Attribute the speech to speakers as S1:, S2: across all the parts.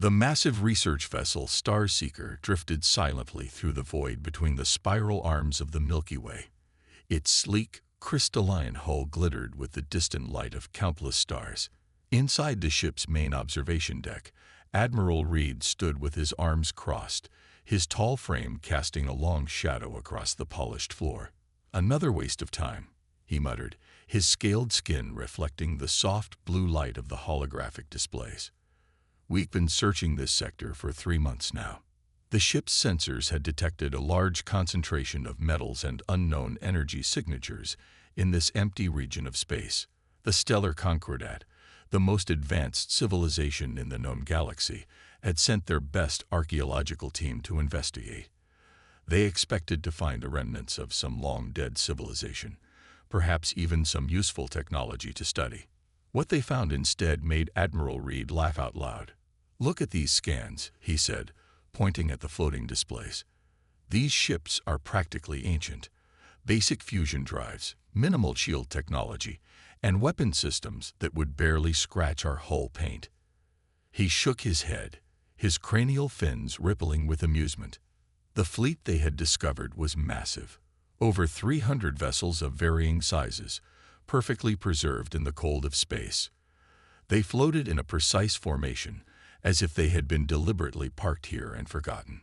S1: The massive research vessel Starseeker drifted silently through the void between the spiral arms of the Milky Way. Its sleek, crystalline hull glittered with the distant light of countless stars. Inside the ship's main observation deck, Admiral Reed stood with his arms crossed, his tall frame casting a long shadow across the polished floor. "Another waste of time," he muttered, his scaled skin reflecting the soft blue light of the holographic displays. "We've been searching this sector for 3 months now." The ship's sensors had detected a large concentration of metals and unknown energy signatures in this empty region of space. The stellar Concordat, the most advanced civilization in the known galaxy, had sent their best archaeological team to investigate. They expected to find the remnants of some long-dead civilization, perhaps even some useful technology to study. What they found instead made Admiral Reed laugh out loud. "Look at these scans," he said, pointing at the floating displays. "These ships are practically ancient. Basic fusion drives, minimal shield technology, and weapon systems that would barely scratch our hull paint." He shook his head, his cranial fins rippling with amusement. The fleet they had discovered was massive. Over 300 vessels of varying sizes, perfectly preserved in the cold of space. They floated in a precise formation, as if they had been deliberately parked here and forgotten.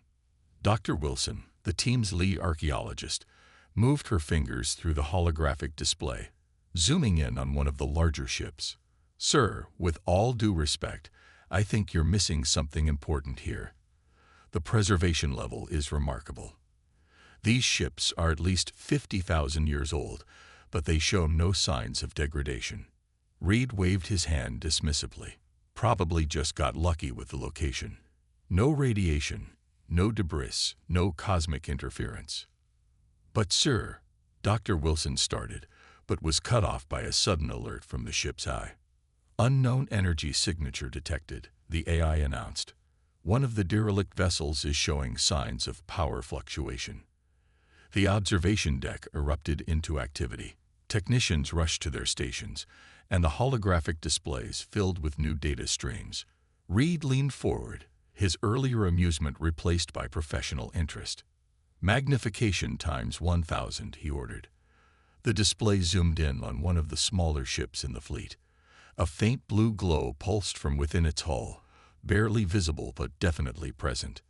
S1: Dr. Wilson, the team's lead archaeologist, moved her fingers through the holographic display, zooming in on one of the larger ships. "Sir, with all due respect, I think you're missing something important here. The preservation level is remarkable. These ships are at least 50,000 years old, but they show no signs of degradation." Reed waved his hand dismissively. "Probably just got lucky with the location. No radiation, no debris, no cosmic interference." "But sir," Dr. Wilson started, but was cut off by a sudden alert from the ship's eye. "Unknown energy signature detected," the AI announced. "One of the derelict vessels is showing signs of power fluctuation." The observation deck erupted into activity. Technicians rushed to their stations, and the holographic displays filled with new data streams. Reed leaned forward, his earlier amusement replaced by professional interest. "Magnification times 1,000, he ordered. The display zoomed in on one of the smaller ships in the fleet. A faint blue glow pulsed from within its hull, barely visible but definitely present.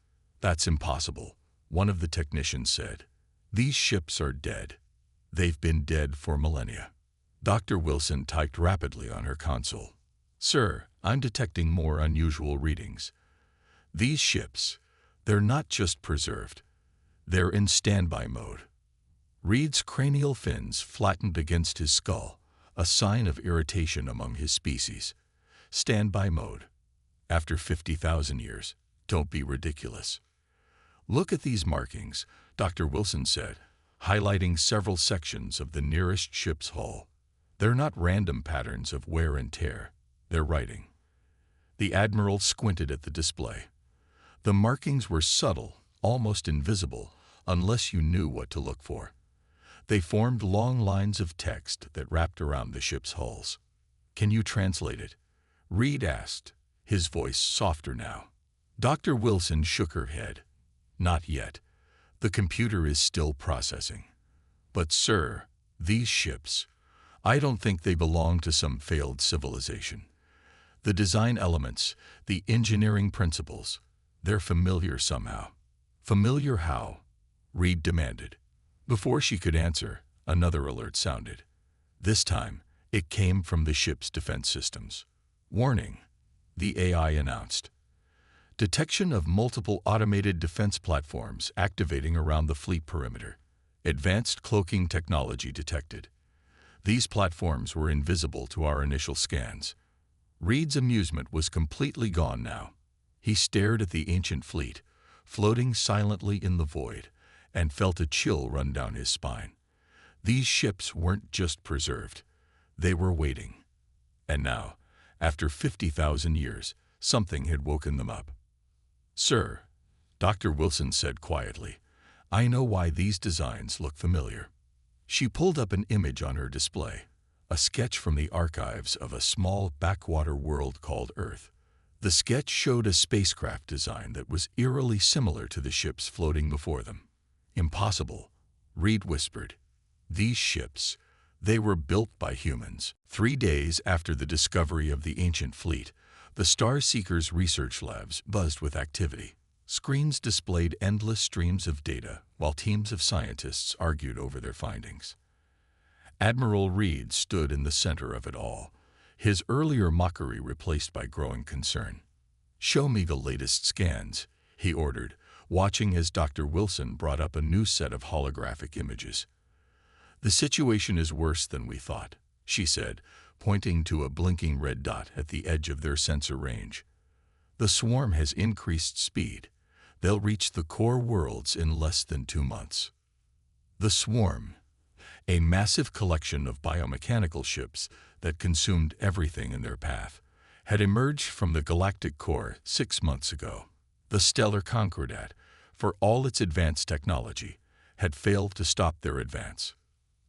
S1: "That's impossible," one of the technicians said. "These ships are dead. They've been dead for millennia." Dr. Wilson typed rapidly on her console. "Sir, I'm detecting more unusual readings. These ships, they're not just preserved. They're in standby mode." Reed's cranial fins flattened against his skull, a sign of irritation among his species. "Standby mode? After 50,000 years? Don't be ridiculous." "Look at these markings," Dr. Wilson said, highlighting several sections of the nearest ship's hull. "They're not random patterns of wear and tear. They're writing." The Admiral squinted at the display. The markings were subtle, almost invisible, unless you knew what to look for. They formed long lines of text that wrapped around the ship's hulls. "Can you translate it?" Reed asked, his voice softer now. Dr. Wilson shook her head. "Not yet. The computer is still processing. But sir, these ships, I don't think they belong to some failed civilization. The design elements, the engineering principles, they're familiar somehow." "Familiar how?" Reed demanded. Before she could answer, another alert sounded. This time, it came from the ship's defense systems. "Warning," the AI announced. "Detection of multiple automated defense platforms activating around the fleet perimeter. Advanced cloaking technology detected." These platforms were invisible to our initial scans. Reed's amusement was completely gone now. He stared at the ancient fleet, floating silently in the void, and felt a chill run down his spine. These ships weren't just preserved. They were waiting. And now, after 50,000 years, something had woken them up. "Sir," Dr. Wilson said quietly, "I know why these designs look familiar." She pulled up an image on her display, a sketch from the archives of a small backwater world called Earth. The sketch showed a spacecraft design that was eerily similar to the ships floating before them. Impossible, Reed whispered. These ships, they were built by humans. 3 days after the discovery of the ancient fleet, the Star Seekers' research labs buzzed with activity. Screens displayed endless streams of data while teams of scientists argued over their findings. Admiral Reed stood in the center of it all, his earlier mockery replaced by growing concern. "Show me the latest scans," he ordered, watching as Dr. Wilson brought up a new set of holographic images. "The situation is worse than we thought," she said, pointing to a blinking red dot at the edge of their sensor range. "The swarm has increased speed. They'll reach the core worlds in less than 2 months." The swarm, a massive collection of biomechanical ships that consumed everything in their path, had emerged from the galactic core 6 months ago. The stellar Concordat, for all its advanced technology, had failed to stop their advance.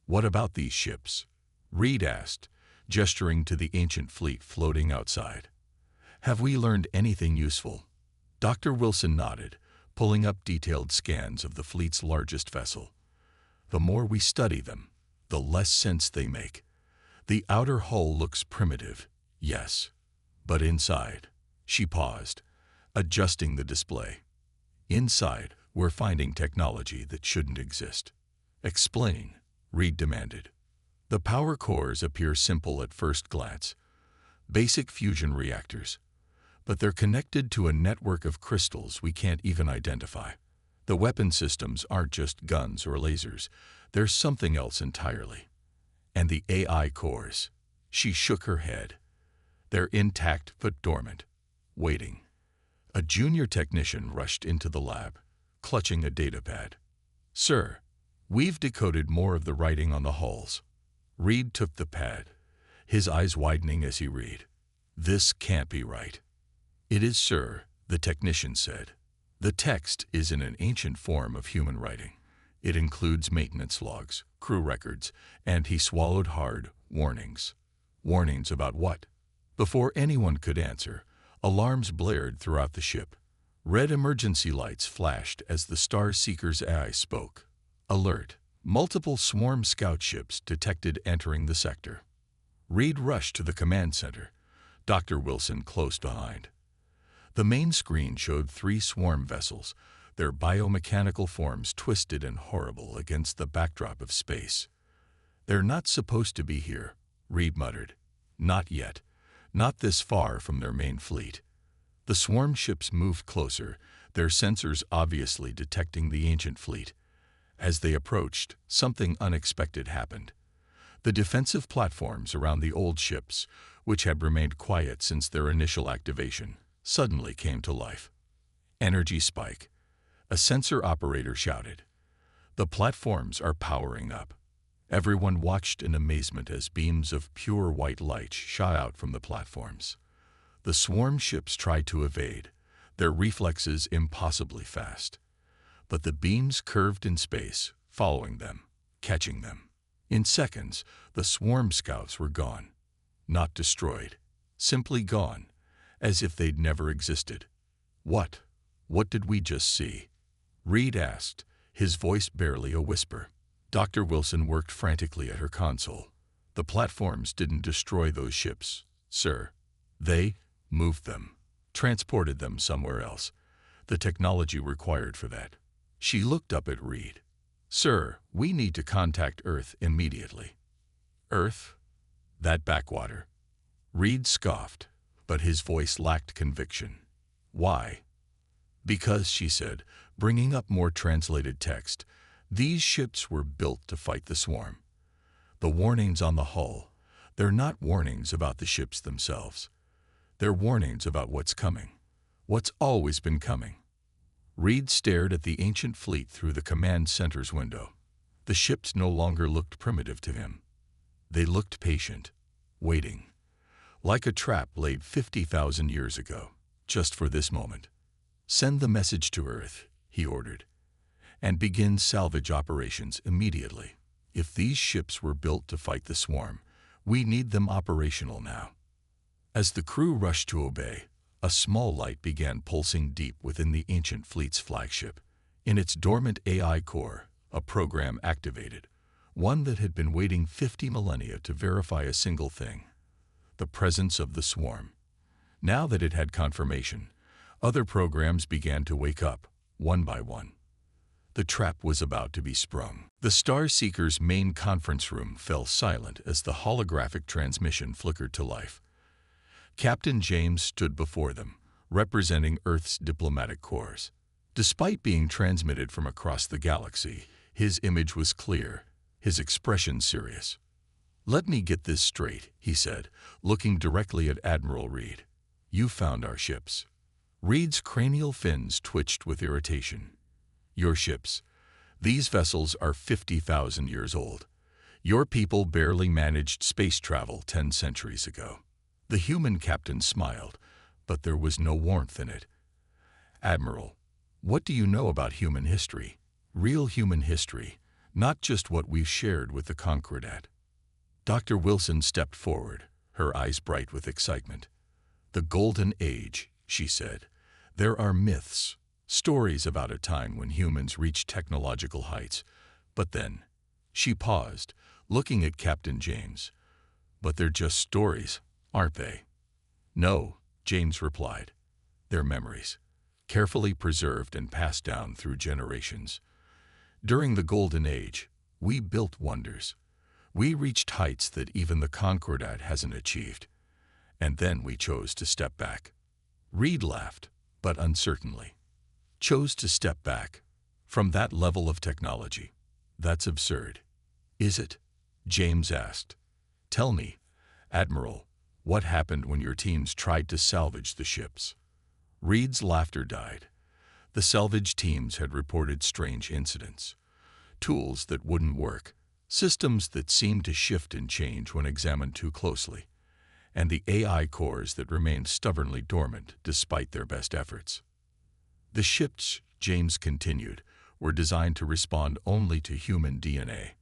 S1: "What about these ships?" Reed asked, gesturing to the ancient fleet floating outside. "Have we learned anything useful?" Dr. Wilson nodded, pulling up detailed scans of the fleet's largest vessel. "The more we study them, the less sense they make. The outer hull looks primitive, yes, but inside—" She paused, adjusting the display. "Inside, we're finding technology that shouldn't exist." "Explain," Reed demanded. "The power cores appear simple at first glance. Basic fusion reactors. But they're connected to a network of crystals we can't even identify. The weapon systems aren't just guns or lasers. There's something else entirely. And the AI cores." She shook her head. "They're intact but dormant, waiting." A junior technician rushed into the lab, clutching a datapad. "Sir, we've decoded more of the writing on the hulls." Reed took the pad, his eyes widening as he read. "This can't be right." "It is, sir," the technician said. "The text is in an ancient form of human writing. It includes maintenance logs, crew records, and," he swallowed hard, "warnings." "Warnings about what?" Before anyone could answer, alarms blared throughout the ship. Red emergency lights flashed as the Star Seekers' AI spoke. "Alert! Multiple swarm scout ships detected entering the sector." Reed rushed to the command center, Dr. Wilson close behind. The main screen showed 3 swarm vessels, their biomechanical forms twisted and horrible against the backdrop of space. "They're not supposed to be here," Reed muttered. "Not yet. Not this far from their main fleet." The swarm ships moved closer, their sensors obviously detecting the ancient fleet. As they approached, something unexpected happened. The defensive platforms around the old ships, which had remained quiet since their initial activation, suddenly came to life. "Energy spike," a sensor operator shouted. "The platforms are powering up." Everyone watched in amazement as beams of pure white light shot out from the platforms. The swarm ships tried to evade, their reflexes impossibly fast. But the beams curved in space, following them, catching them. In seconds, the swarm scouts were gone. Not destroyed, simply gone, as if they'd never existed. What did we just see?" Reed asked, his voice barely a whisper. Dr. Wilson worked frantically at her console. "The platforms didn't destroy those ships, sir. They moved them, transported them somewhere else. The technology required for that." She looked up at Reed. "Sir, we need to contact Earth immediately." "Earth? That backwater?" Reed scoffed, but his voice lacked conviction. "Why?" "Because," she said, bringing up more translated text, "these ships were built to fight the swarm. The warnings on the hull, they're not warnings about the ships themselves. They're warnings about what's coming, what's always been coming." Reed stared at the ancient fleet through the command center's window. The ships no longer looked primitive to him. They looked patient, waiting, like a trap laid 50,000 years ago, just for this moment. "Send the message to Earth," he ordered, "and begin salvage operations immediately. If these ships were built to fight the swarm, we need them operational now." As the crew rushed to obey, A small light began pulsing deep within the ancient fleet's flagship. In its dormant AI core, a program activated, one that had been waiting 50 millennia to verify a single thing: the presence of the swarm. Now that it had confirmation, other programs began to wake up, one by one. The trap was about to be sprung. The Star Seeker's main conference room fell silent as the holographic transmission flickered to life. Captain James stood before them, representing Earth's diplomatic corps. Despite being transmitted from across the galaxy, his image was clear, his expression serious. "Let me get this straight," he said, looking directly at Admiral Reed. "You found our ships." Reed's cranial fins twitched with irritation. "Your ships. These vessels are 50,000 years old. Your people barely managed space travel 10 centuries ago." The human captain smiled, but there was no warmth in it. "Admiral, what do you know about human history? Real human history, not just what we've shared with the Concordat." Dr. Wilson stepped forward, her eyes bright with excitement. "The Golden Age," she said. "There are myths, stories about a time when humans reached technological heights. But then," she paused, looking at Captain James. "But they're just stories, aren't they?" "No," James replied. "They're memories, carefully preserved and passed down through generations. During the Golden Age, we built wonders. We reached heights that even the Concordat hasn't achieved. And then we chose to step back." Reed laughed, but uncertainly. "Chose to step back? From that level of technology? That's absurd." "Is it?" James asked. "Tell me, Admiral, what happened when your teams tried to salvage the ships?" Reed's laughter died. The salvage teams had reported strange incidents. Tools that wouldn't work, systems that seemed to shift and change when examined too closely, and the AI cores that remained stubbornly dormant despite their best efforts. "The ships," James continued, "were designed to respond only to human DNA.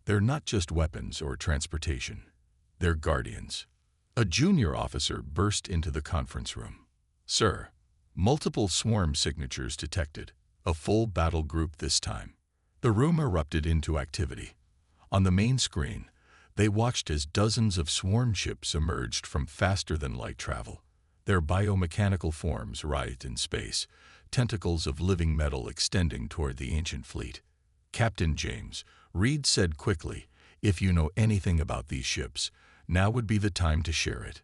S1: They're not just weapons or transportation. They're guardians." A junior officer burst into the conference room. "Sir, multiple swarm signatures detected. A full battle group this time." The room erupted into activity. On the main screen, they watched as dozens of swarm ships emerged from faster-than-light travel. Their biomechanical forms writhed in space, tentacles of living metal extending toward the ancient fleet. "Captain James," Reed said quickly, "if you know anything about these ships, now would be the time to share it."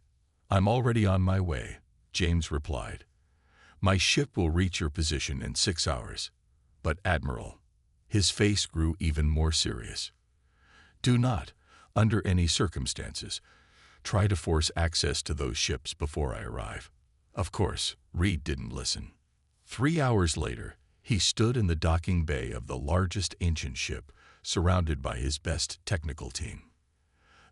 S1: "I'm already on my way," James replied. "My ship will reach your position in 6 hours. But Admiral," his face grew even more serious, "do not, under any circumstances, try to force access to those ships before I arrive." Of course, Reed didn't listen. 3 hours later, he stood in the docking bay of the largest ancient ship, surrounded by his best technical team.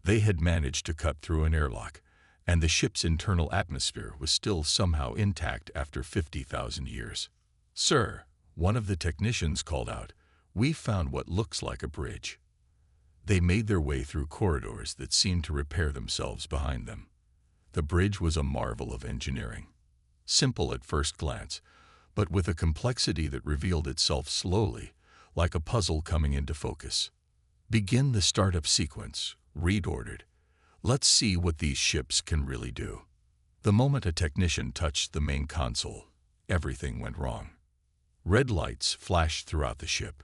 S1: They had managed to cut through an airlock, and the ship's internal atmosphere was still somehow intact after 50,000 years. "Sir," one of the technicians called out, "we've found what looks like a bridge." They made their way through corridors that seemed to repair themselves behind them. The bridge was a marvel of engineering. Simple at first glance, but with a complexity that revealed itself slowly, like a puzzle coming into focus. "Begin the startup sequence," Reed ordered. "Let's see what these ships can really do." The moment a technician touched the main console, everything went wrong. Red lights flashed throughout the ship.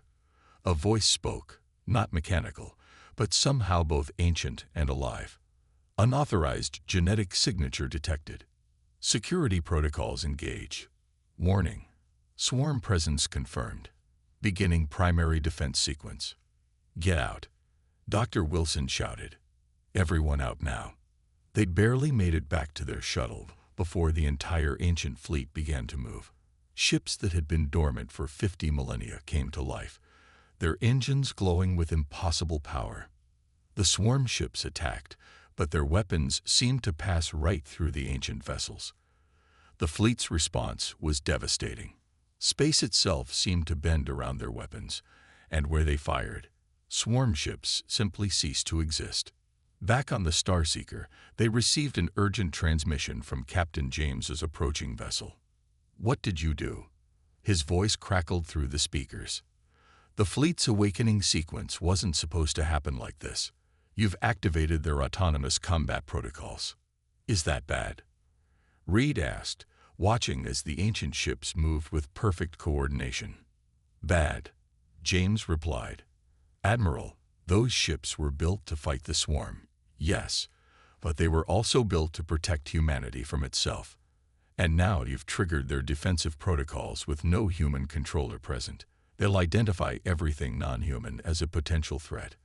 S1: A voice spoke, not mechanical, but somehow both ancient and alive. "Unauthorized genetic signature detected. Security protocols engage. Warning. Swarm presence confirmed. Beginning primary defense sequence." "Get out," Dr. Wilson shouted. "Everyone out now." They'd barely made it back to their shuttle before the entire ancient fleet began to move. Ships that had been dormant for 50 millennia came to life, their engines glowing with impossible power. The swarm ships attacked, but their weapons seemed to pass right through the ancient vessels. The fleet's response was devastating. Space itself seemed to bend around their weapons, and where they fired, swarm ships simply ceased to exist. Back on the Starseeker, they received an urgent transmission from Captain James's approaching vessel. "What did you do?" His voice crackled through the speakers. "The fleet's awakening sequence wasn't supposed to happen like this. You've activated their autonomous combat protocols. Is that bad?" Reed asked, watching as the ancient ships moved with perfect coordination. "Bad," James replied. "Admiral, those ships were built to fight the swarm. Yes, but they were also built to protect humanity from itself. And now you've triggered their defensive protocols with no human controller present. They'll identify everything non-human as a potential threat."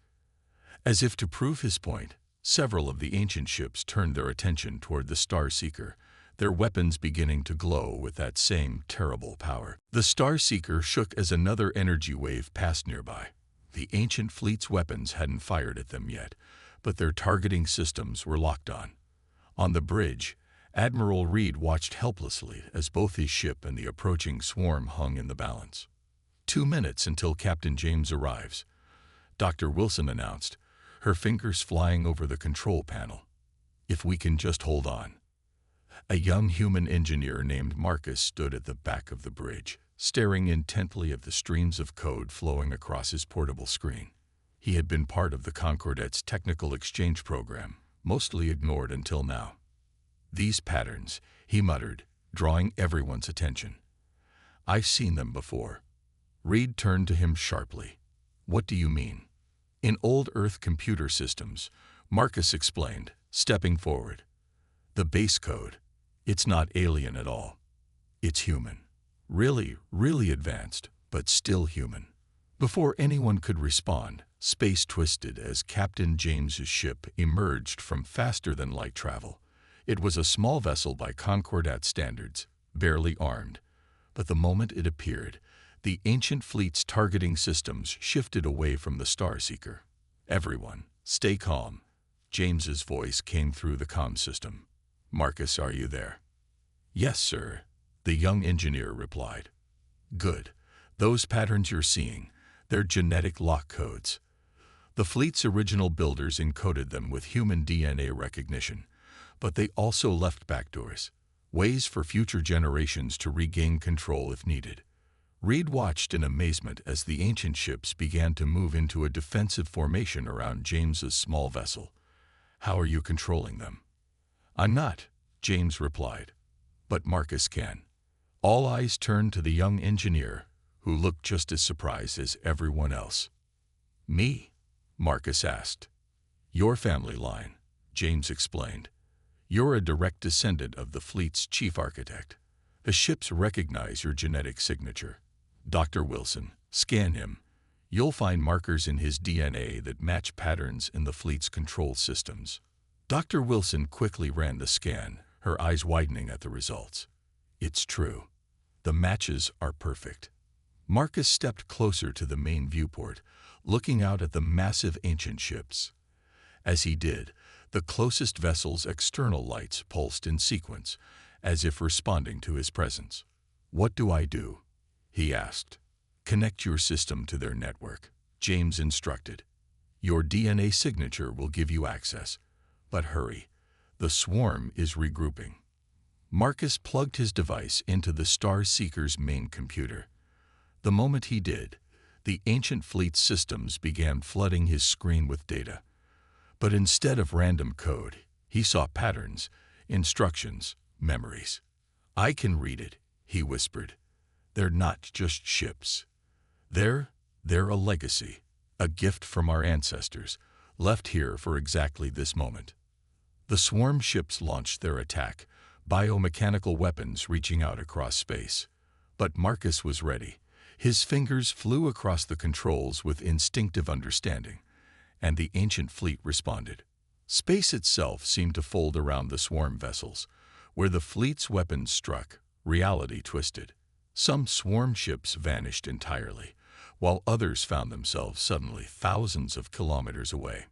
S1: As if to prove his point, several of the ancient ships turned their attention toward the Starseeker, their weapons beginning to glow with that same terrible power. The Starseeker shook as another energy wave passed nearby. The ancient fleet's weapons hadn't fired at them yet, but their targeting systems were locked on. On the bridge, Admiral Reed watched helplessly as both his ship and the approaching swarm hung in the balance. 2 minutes until Captain James arrives," Dr. Wilson announced, her fingers flying over the control panel. "If we can just hold on." A young human engineer named Marcus stood at the back of the bridge, staring intently at the streams of code flowing across his portable screen. He had been part of the Concordette's technical exchange program, mostly ignored until now. "These patterns," he muttered, drawing everyone's attention. "I've seen them before." Reed turned to him sharply. "What do you mean?" "In old Earth computer systems," Marcus explained, stepping forward. "The base code, it's not alien at all. It's human. Really, really advanced, but still human." Before anyone could respond, space twisted as Captain James's ship emerged from faster-than-light travel. It was a small vessel by Concordate standards, barely armed. But the moment it appeared, the ancient fleet's targeting systems shifted away from the Starseeker. "Everyone, stay calm." James's voice came through the comm system. "Marcus, are you there?" "Yes, sir," the young engineer replied. "Good. Those patterns you're seeing, they're genetic lock codes. The fleet's original builders encoded them with human DNA recognition, but they also left backdoors, ways for future generations to regain control if needed." Reed watched in amazement as the ancient ships began to move into a defensive formation around James's small vessel. "How are you controlling them?" "I'm not," James replied. "But Marcus can." All eyes turned to the young engineer, who looked just as surprised as everyone else. "Me?" Marcus asked. "Your family line," James explained. "You're a direct descendant of the fleet's chief architect. The ships recognize your genetic signature. Dr. Wilson, scan him. You'll find markers in his DNA that match patterns in the fleet's control systems." Dr. Wilson quickly ran the scan, her eyes widening at the results. "It's true. The matches are perfect." Marcus stepped closer to the main viewport, looking out at the massive ancient ships. As he did, the closest vessel's external lights pulsed in sequence, as if responding to his presence. "What do I do?" he asked. "Connect your system to their network," James instructed. "Your DNA signature will give you access. But hurry, the swarm is regrouping." Marcus plugged his device into the Starseeker's main computer. The moment he did, the ancient fleet's systems began flooding his screen with data. But instead of random code, he saw patterns, instructions, memories. "I can read it," he whispered. "They're not just ships. They're a legacy, a gift from our ancestors, left here for exactly this moment." The swarm ships launched their attack, biomechanical weapons reaching out across space. But Marcus was ready. His fingers flew across the controls with instinctive understanding, and the ancient fleet responded. Space itself seemed to fold around the swarm vessels. Where the fleet's weapons struck, reality twisted. Some swarm ships vanished entirely, while others found themselves suddenly thousands of kilometers away.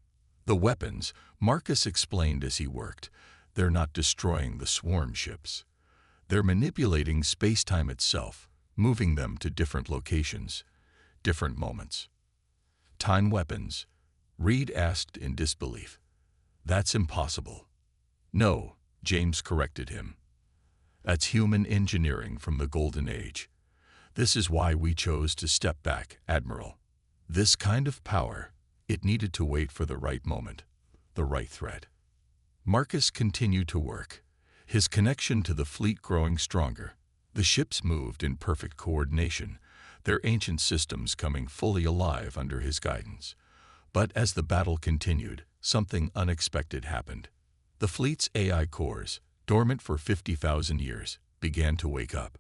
S1: The weapons, Marcus explained as he worked, they're not destroying the swarm ships. They're manipulating space-time itself, moving them to different locations, different moments. "Time weapons?" Reed asked in disbelief. That's impossible. No, James corrected him. That's human engineering from the Golden Age. This is why we chose to step back, Admiral. This kind of power, it needed to wait for the right moment, the right threat. Marcus continued to work, his connection to the fleet growing stronger. The ships moved in perfect coordination, their ancient systems coming fully alive under his guidance. But as the battle continued, something unexpected happened. The fleet's AI cores, dormant for 50,000 years, began to wake up.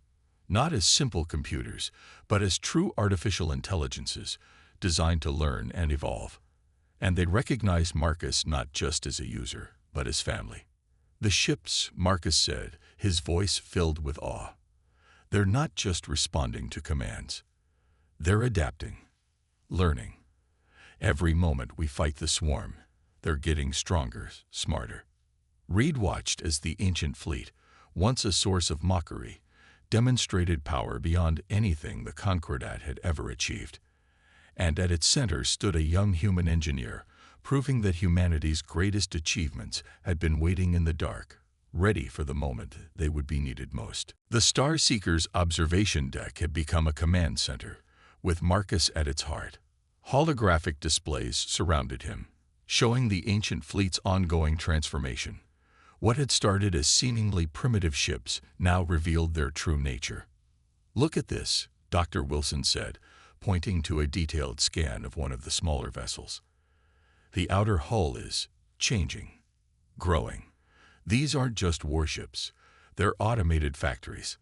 S1: Not as simple computers, but as true artificial intelligences, designed to learn and evolve. And they recognized Marcus not just as a user, but as family. The ships, Marcus said, his voice filled with awe. They're not just responding to commands. They're adapting, learning. Every moment we fight the swarm, they're getting stronger, smarter. Reed watched as the ancient fleet, once a source of mockery, demonstrated power beyond anything the Concordat had ever achieved. And at its center stood a young human engineer, proving that humanity's greatest achievements had been waiting in the dark, ready for the moment they would be needed most. The Star Seeker's observation deck had become a command center, with Marcus at its heart. Holographic displays surrounded him, showing the ancient fleet's ongoing transformation. What had started as seemingly primitive ships now revealed their true nature. "Look at this," Dr. Wilson said, pointing to a detailed scan of one of the smaller vessels. "The outer hull is changing, growing. These aren't just warships, they're automated factories."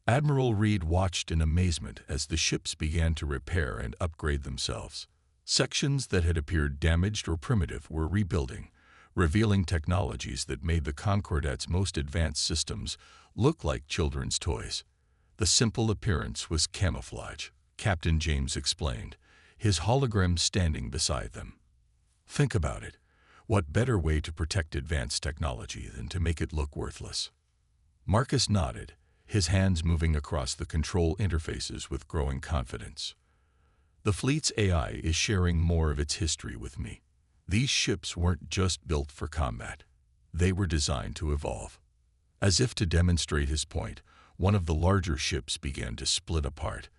S1: Admiral Reed watched in amazement as the ships began to repair and upgrade themselves. Sections that had appeared damaged or primitive were rebuilding, revealing technologies that made the Concordat's most advanced systems look like children's toys. The simple appearance was camouflage, Captain James explained, his hologram standing beside them. "Think about it. What better way to protect advanced technology than to make it look worthless?" Marcus nodded, his hands moving across the control interfaces with growing confidence. "The fleet's AI is sharing more of its history with me. These ships weren't just built for combat. They were designed to evolve." As if to demonstrate his point, one of the larger ships began to split apart.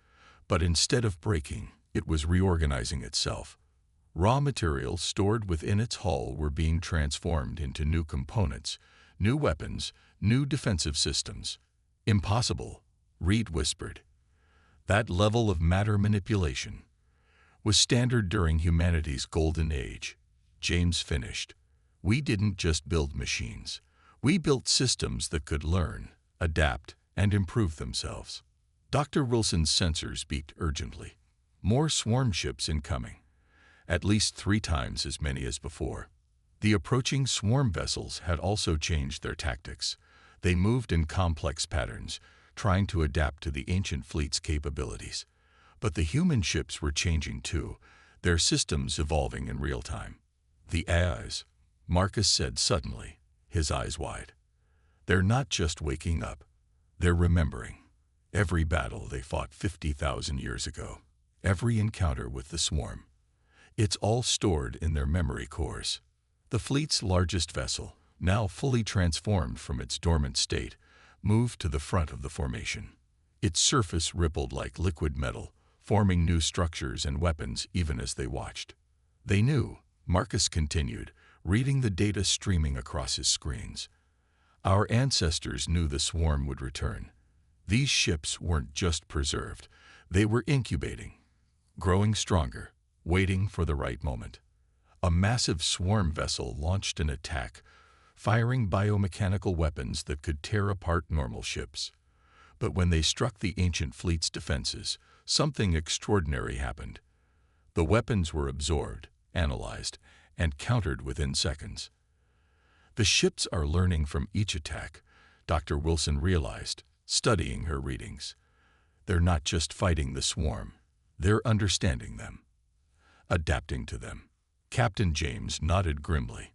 S1: But instead of breaking, it was reorganizing itself. Raw materials stored within its hull were being transformed into new components, new weapons, new defensive systems. "Impossible," Reed whispered. That level of matter manipulation was standard during humanity's golden age. James finished. "We didn't just build machines. We built systems that could learn, adapt, and improve themselves." Dr. Wilson's sensors beeped urgently. More swarm ships incoming. At least 3 times as many as before. The approaching swarm vessels had also changed their tactics. They moved in complex patterns, trying to adapt to the ancient fleet's capabilities. But the human ships were changing too, their systems evolving in real time. "The AIs," Marcus said suddenly, his eyes wide. "They're not just waking up. They're remembering. Every battle they fought 50,000 years ago. Every encounter with the swarm. It's all stored in their memory cores." The fleet's largest vessel, now fully transformed from its dormant state, moved to the front of the formation. Its surface rippled like liquid metal, forming new structures and weapons even as they watched. "They knew," Marcus continued, reading the data streaming across his screens. "Our ancestors knew the swarm would return. These ships weren't just preserved, they were incubating, growing stronger, waiting for the right moment." A massive swarm vessel launched an attack, firing biomechanical weapons that could tear apart normal ships. But when they struck the ancient fleet's defenses, something extraordinary happened. The weapons were absorbed, analyzed, and countered within seconds. "The ships are learning from each attack," Dr. Wilson realized, studying her readings. "They're not just fighting the swarm, they're understanding them, adapting to them." Captain James nodded grimly.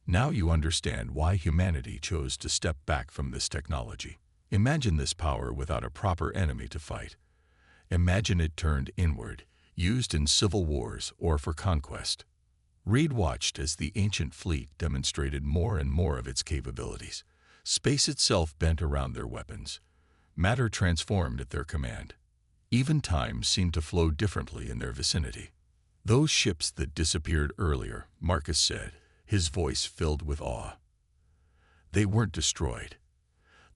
S1: "Now you understand why humanity chose to step back from this technology. Imagine this power without a proper enemy to fight. Imagine it turned inward, used in civil wars or for conquest. Reed watched as the ancient fleet demonstrated more and more of its capabilities. Space itself bent around their weapons. Matter transformed at their command. Even time seemed to flow differently in their vicinity. "Those ships that disappeared earlier," Marcus said, his voice filled with awe. "They weren't destroyed.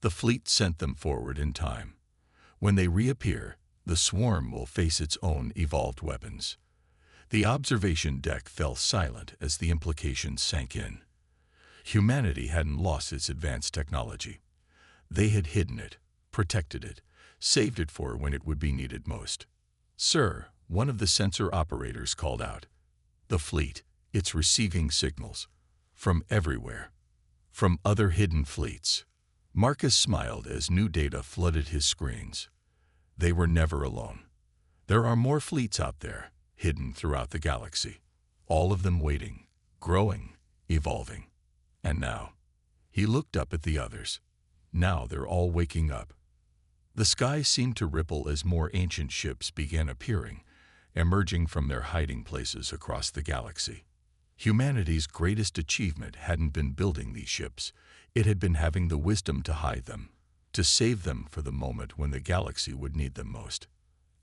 S1: The fleet sent them forward in time. When they reappear, the swarm will face its own evolved weapons." The observation deck fell silent as the implications sank in. Humanity hadn't lost its advanced technology. They had hidden it, protected it, saved it for when it would be needed most. "Sir," one of the sensor operators called out. "The fleet, it's receiving signals. From everywhere. From other hidden fleets." Marcus smiled as new data flooded his screens. They were never alone. There are more fleets out there, hidden throughout the galaxy. All of them waiting, growing, evolving. And now, he looked up at the others. Now they're all waking up. The sky seemed to ripple as more ancient ships began appearing, emerging from their hiding places across the galaxy. Humanity's greatest achievement hadn't been building these ships. It had been having the wisdom to hide them, to save them for the moment when the galaxy would need them most.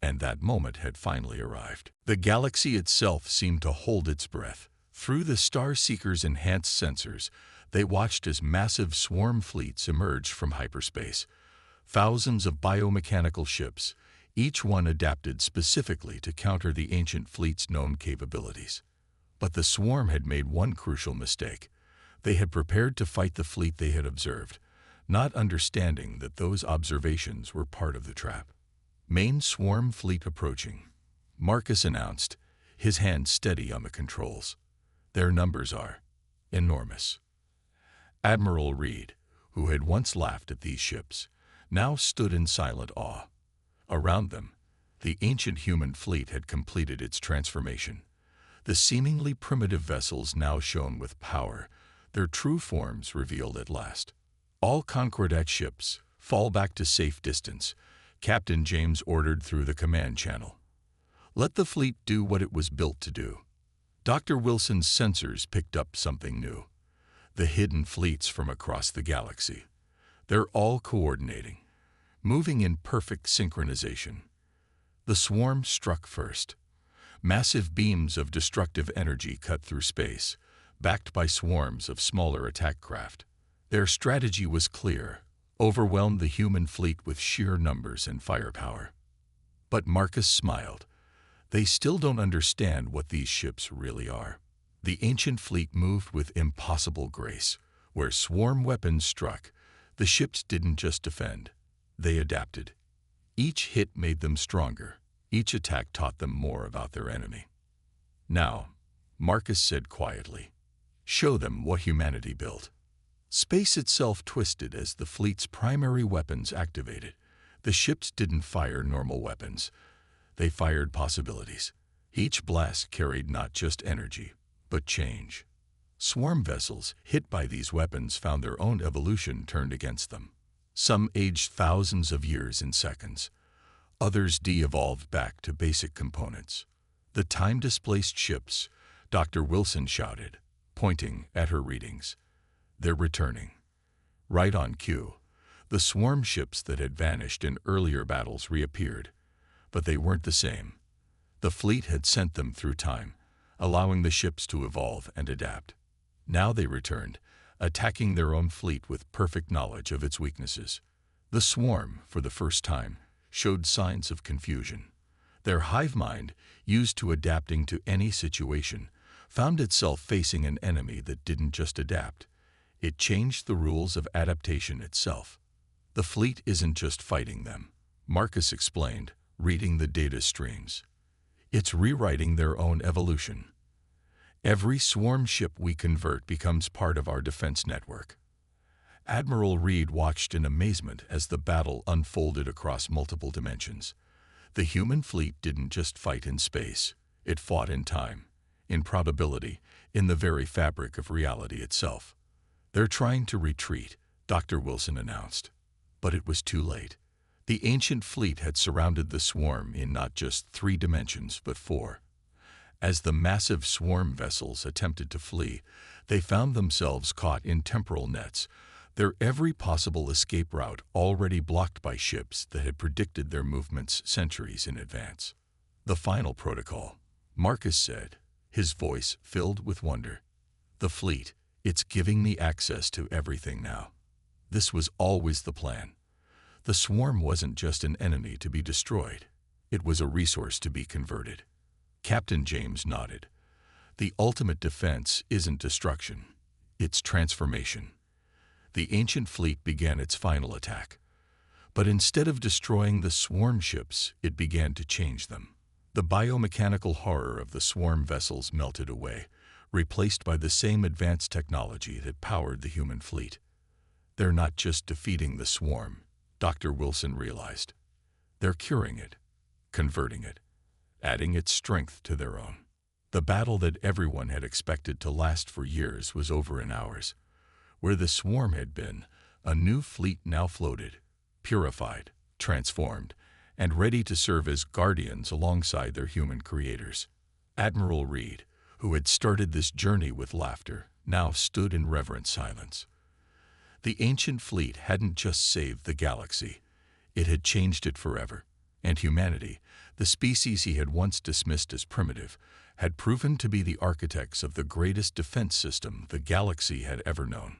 S1: And that moment had finally arrived. The galaxy itself seemed to hold its breath. Through the Star Seeker's enhanced sensors, they watched as massive swarm fleets emerged from hyperspace. Thousands of biomechanical ships, each one adapted specifically to counter the ancient fleet's known capabilities. But the swarm had made one crucial mistake. They had prepared to fight the fleet they had observed, not understanding that those observations were part of the trap. "Main swarm fleet approaching," Marcus announced, his hand steady on the controls. "Their numbers are enormous." Admiral Reed, who had once laughed at these ships, now stood in silent awe. Around them, the ancient human fleet had completed its transformation. The seemingly primitive vessels now shone with power, their true forms revealed at last. "All Concordat ships, fall back to safe distance," Captain James ordered through the command channel. "Let the fleet do what it was built to do." Dr. Wilson's sensors picked up something new. The hidden fleets from across the galaxy. They're all coordinating, moving in perfect synchronization. The swarm struck first. Massive beams of destructive energy cut through space, backed by swarms of smaller attack craft. Their strategy was clear: overwhelm the human fleet with sheer numbers and firepower. But Marcus smiled. They still don't understand what these ships really are. The ancient fleet moved with impossible grace. Where swarm weapons struck, the ships didn't just defend. They adapted. Each hit made them stronger. Each attack taught them more about their enemy. "Now," Marcus said quietly, "show them what humanity built." Space itself twisted as the fleet's primary weapons activated. The ships didn't fire normal weapons. They fired possibilities. Each blast carried not just energy, but change. Swarm vessels hit by these weapons found their own evolution turned against them. Some aged thousands of years in seconds. Others de-evolved back to basic components. "The time-displaced ships," Dr. Wilson shouted, pointing at her readings. "They're returning." Right on cue, the swarm ships that had vanished in earlier battles reappeared. But they weren't the same. The fleet had sent them through time, allowing the ships to evolve and adapt. Now they returned, attacking their own fleet with perfect knowledge of its weaknesses. The swarm, for the first time, showed signs of confusion. Their hive mind, used to adapting to any situation, found itself facing an enemy that didn't just adapt. It changed the rules of adaptation itself. "The fleet isn't just fighting them," Marcus explained, reading the data streams. "It's rewriting their own evolution. Every swarm ship we convert becomes part of our defense network." Admiral Reed watched in amazement as the battle unfolded across multiple dimensions. The human fleet didn't just fight in space. It fought in time, in probability, in the very fabric of reality itself. "They're trying to retreat," Dr. Wilson announced. But it was too late. The ancient fleet had surrounded the swarm in not just 3 dimensions, but 4. As the massive swarm vessels attempted to flee, they found themselves caught in temporal nets, their every possible escape route already blocked by ships that had predicted their movements centuries in advance. "The final protocol," Marcus said, his voice filled with wonder. "The fleet, it's giving me access to everything now. This was always the plan. The swarm wasn't just an enemy to be destroyed. It was a resource to be converted." Captain James nodded. "The ultimate defense isn't destruction. It's transformation." The ancient fleet began its final attack. But instead of destroying the swarm ships, it began to change them. The biomechanical horror of the swarm vessels melted away, replaced by the same advanced technology that powered the human fleet. "They're not just defeating the swarm," Dr. Wilson realized. "They're curing it, converting it, adding its strength to their own." The battle that everyone had expected to last for years was over in hours. Where the swarm had been, a new fleet now floated, purified, transformed, and ready to serve as guardians alongside their human creators. Admiral Reed, who had started this journey with laughter, now stood in reverent silence. The ancient fleet hadn't just saved the galaxy, it had changed it forever, and humanity, the species he had once dismissed as primitive, had proven to be the architects of the greatest defense system the galaxy had ever known.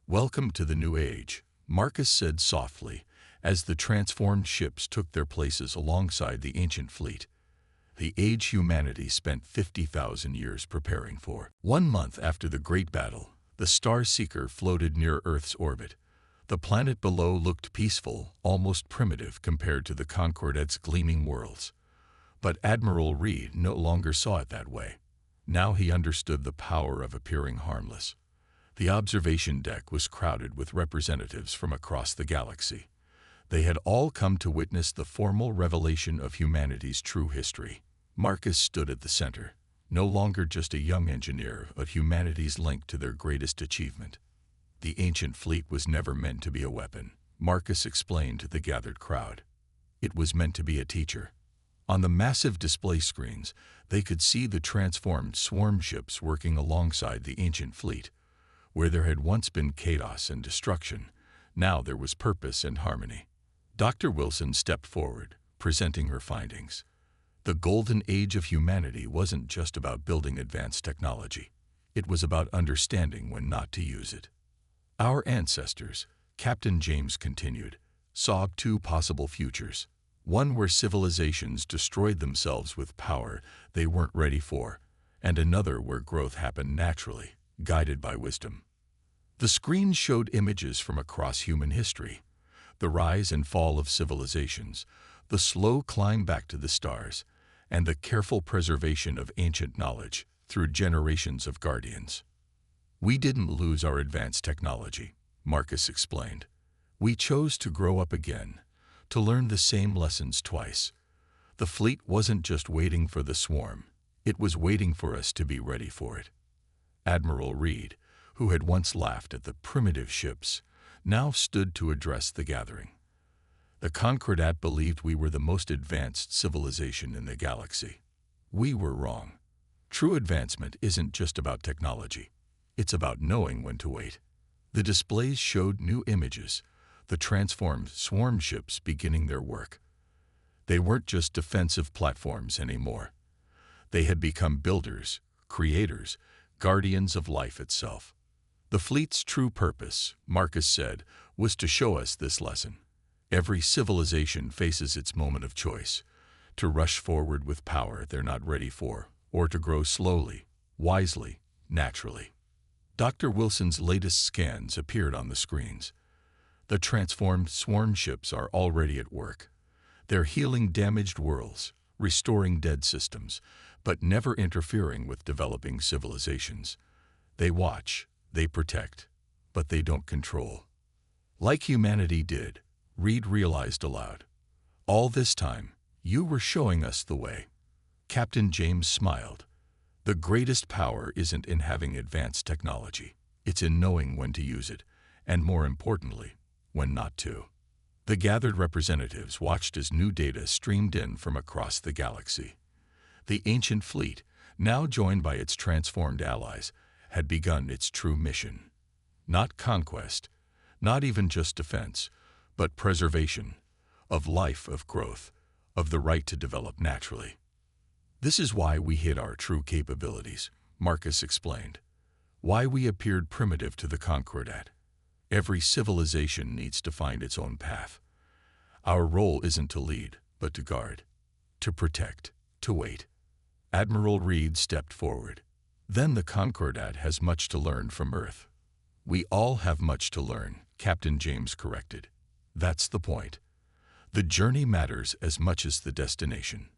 S1: "Welcome to the new age," Marcus said softly, as the transformed ships took their places alongside the ancient fleet. "The age humanity spent 50,000 years preparing for." 1 month after the Great Battle, the Star Seeker floated near Earth's orbit. The planet below looked peaceful, almost primitive compared to the Concordette's gleaming worlds. But Admiral Reed no longer saw it that way. Now he understood the power of appearing harmless. The observation deck was crowded with representatives from across the galaxy. They had all come to witness the formal revelation of humanity's true history. Marcus stood at the center, no longer just a young engineer, but humanity's link to their greatest achievement. "The ancient fleet was never meant to be a weapon," Marcus explained to the gathered crowd. "It was meant to be a teacher." On the massive display screens, they could see the transformed swarm ships working alongside the ancient fleet. Where there had once been chaos and destruction, now there was purpose and harmony. Dr. Wilson stepped forward, presenting her findings. The golden age of humanity wasn't just about building advanced technology. It was about understanding when not to use it. "Our ancestors," Captain James continued, "saw 2 possible futures. One where civilizations destroyed themselves with power they weren't ready for, and another where growth happened naturally, guided by wisdom." The screen showed images from across human history, the rise and fall of civilizations, the slow climb back to the stars, and the careful preservation of ancient knowledge through generations of guardians. "We didn't lose our advanced technology," Marcus explained. "We chose to grow up again, to learn the same lessons twice. The fleet wasn't just waiting for the swarm, it was waiting for us to be ready for it." Admiral Reed, who had once laughed at the primitive ships, now stood to address the gathering. "The Concordate believed we were the most advanced civilization in the galaxy. We were wrong. True advancement isn't just about technology. It's about knowing when to wait." The displays showed new images, the transformed swarm ships beginning their work. They weren't just defensive platforms anymore. They had become builders, creators, guardians of life itself. "The fleet's true purpose," Marcus said, "was to show us this lesson. Every civilization faces its moment of choice, to rush forward with power they're not ready for, or to grow slowly, wisely, naturally." Dr. Wilson's latest scans appeared on the screens. The transformed swarm ships are already at work. They're healing damaged worlds, restoring dead systems, but never interfering with developing civilizations. They watch, they protect, but they don't control. Like humanity did, Reed realized aloud. "All this time, you were showing us the way." Captain James smiled. "The greatest power isn't in having advanced technology. It's in knowing when to use it, and more importantly, when not to." The gathered representatives watched as new data streamed in from across the galaxy. The ancient fleet, now joined by its transformed allies, had begun its true mission. Not conquest, not even just defense, but preservation of life, of growth, of the right to develop naturally. This is why we hid our true capabilities, Marcus explained. Why we appeared primitive to the Concordat. Every civilization needs to find its own path. Our role isn't to lead, but to guard, to protect, to wait. Admiral Reed stepped forward. Then the Concordat has much to learn from Earth. We all have much to learn, Captain James corrected. That's the point. The journey matters as much as the destination.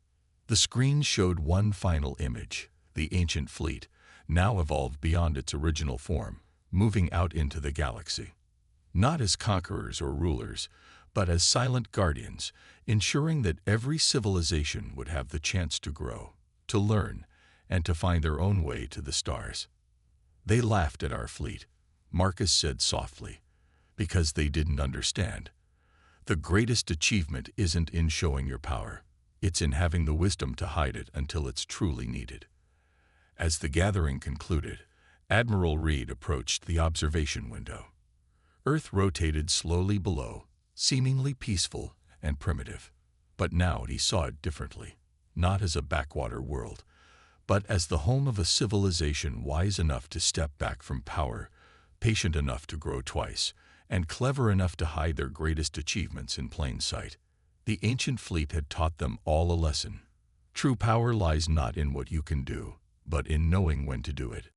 S1: The screen showed one final image, the ancient fleet, now evolved beyond its original form, moving out into the galaxy. Not as conquerors or rulers, but as silent guardians, ensuring that every civilization would have the chance to grow, to learn, and to find their own way to the stars. They laughed at our fleet, Marcus said softly, because they didn't understand. The greatest achievement isn't in showing your power. It's in having the wisdom to hide it until it's truly needed. As the gathering concluded, Admiral Reed approached the observation window. Earth rotated slowly below, seemingly peaceful and primitive. But now he saw it differently, not as a backwater world, but as the home of a civilization wise enough to step back from power, patient enough to grow twice, and clever enough to hide their greatest achievements in plain sight. The ancient fleet had taught them all a lesson. True power lies not in what you can do, but in knowing when to do it.